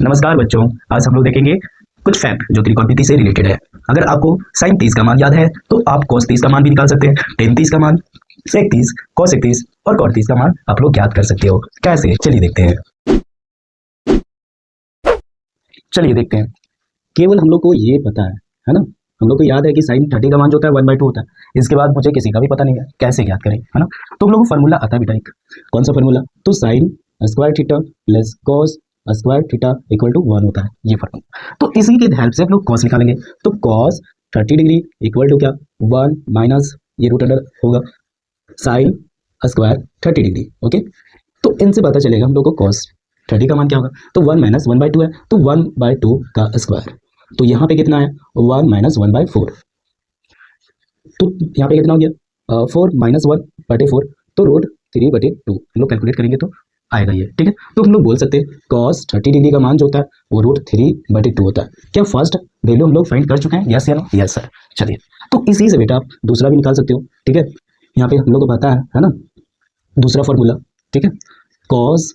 नमस्कार बच्चों, आज हम लोग देखेंगे कुछ फैक्ट जो त्रिकोणमिति से रिलेटेड है। अगर आपको साइन 30 का मान याद है तो आप cos 30 का मान भी निकाल सकते हैं, टेन 30 का मान, sec 30, cos 30 और cot 30 का मान आप लोग याद कर सकते हो। कैसे, चलिए देखते हैं। चलिए देखते हैं। केवल हम लोग को ये पता है ना, हम लोग को याद है कि साइन 30 का मान जो होता है 1/2 होता है। इसके बाद मुझे किसी का भी पता नहीं है कैसे याद करें, है ना। तो हम लोग को फार्मूला आता है बेटा एक, कौन सा फार्मूला, तो sine square theta plus cos square theta equal to 1 होता है, ये फार्मूला। तो इसी की हेल्प से हम लोग कॉस निकालेंगे। तो कॉस 30 डिग्री इक्वल टू क्या, 1 माइनस ये रूट अंडर होगा साइन स्क्वायर 30 डिग्री। ओके, तो इनसे पता चलेगा हम लोग को कॉस 30 का मान क्या होगा। तो 1 माइनस 1/2 है, तो 1/2 का स्क्वायर। तो यहाँ पे कितना है, 1 माइनस 1/4। तो यहाँ पे कितना हो गया, 4 माइनस 1/4, तो रूट 3/2 हम लोग कैलकुलेट करेंगे तो आएगा ये, ठीक है। तो हम लोग बोल सकते हैं cos 30 डिग्री का मान जो होता है वो रूट 3/2 होता है। क्या फर्स्ट वैल्यू हम लोग फाइंड कर चुके हैं, यस या नो? Yes sir. चलिए, तो इसी से बेटा आप दूसरा भी निकाल सकते हो, ठीक है। यहाँ पे हम लोग को पता है ना, दूसरा फॉर्मूला, ठीक है, cos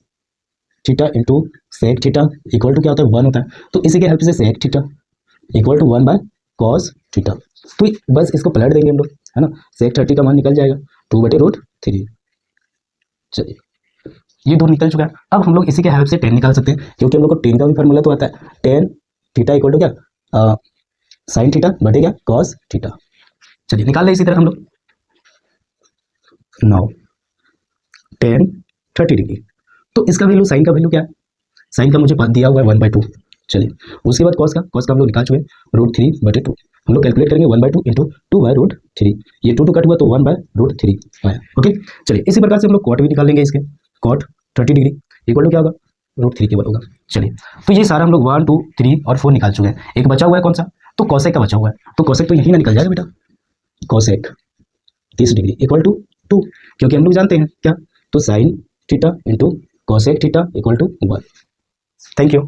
theta into sec theta equal to क्या होता है, 1 होता है। तो इसी के हेल्प से sec theta equal to 1/cos theta. तो बस इसको पलट देंगे हम लोग, है ना, सेक 30 का मान निकल जाएगा 2/√3। चलिए, ये दो निकल चुका है। अब हम लोग इसी के हेल्प से टेन निकाल सकते हैं, क्योंकि हम लोग को टेन का भी फार्मूला तो आता है, टेन थीटा इक्वल टू क्या, साइन थीटा बटे क्या, कॉस थीटा। चलिए निकाल लें इसी तरह हम लोग। नाउ टेन 30 डिग्री, तो इसका वैल्यू, साइन का वैल्यू क्या है, साइन का मुझे दिया हुआ है 1/2। चलिए, उसके बाद कॉस का हम लोग निकाल चुके हैं √3/2। हम लोग कैलकुलेट करेंगे 1/2 इंटू 2/√3। ये 2 कट हुआ तो 1/√3 आया। ओके, चलिए इसी प्रकार से हम लोग कॉट भी निकाल लेंगे इसके। कॉट 30 डिग्री इक्वल टू क्या होगा, √3 केवल होगा। चलिए, तो ये सारा हम लोग 1 2 3 और 4 निकाल चुके हैं। एक बचा हुआ है कौन सा, तो कॉसेक का बचा हुआ है। तो कॉसेक तो यहीं ना निकल जाएगा बेटा, कॉसेक 30 डिग्री इक्वल टू 2, क्योंकि हम लोग जानते हैं क्या, तो sine theta into cosec theta equal to 1। Thank you.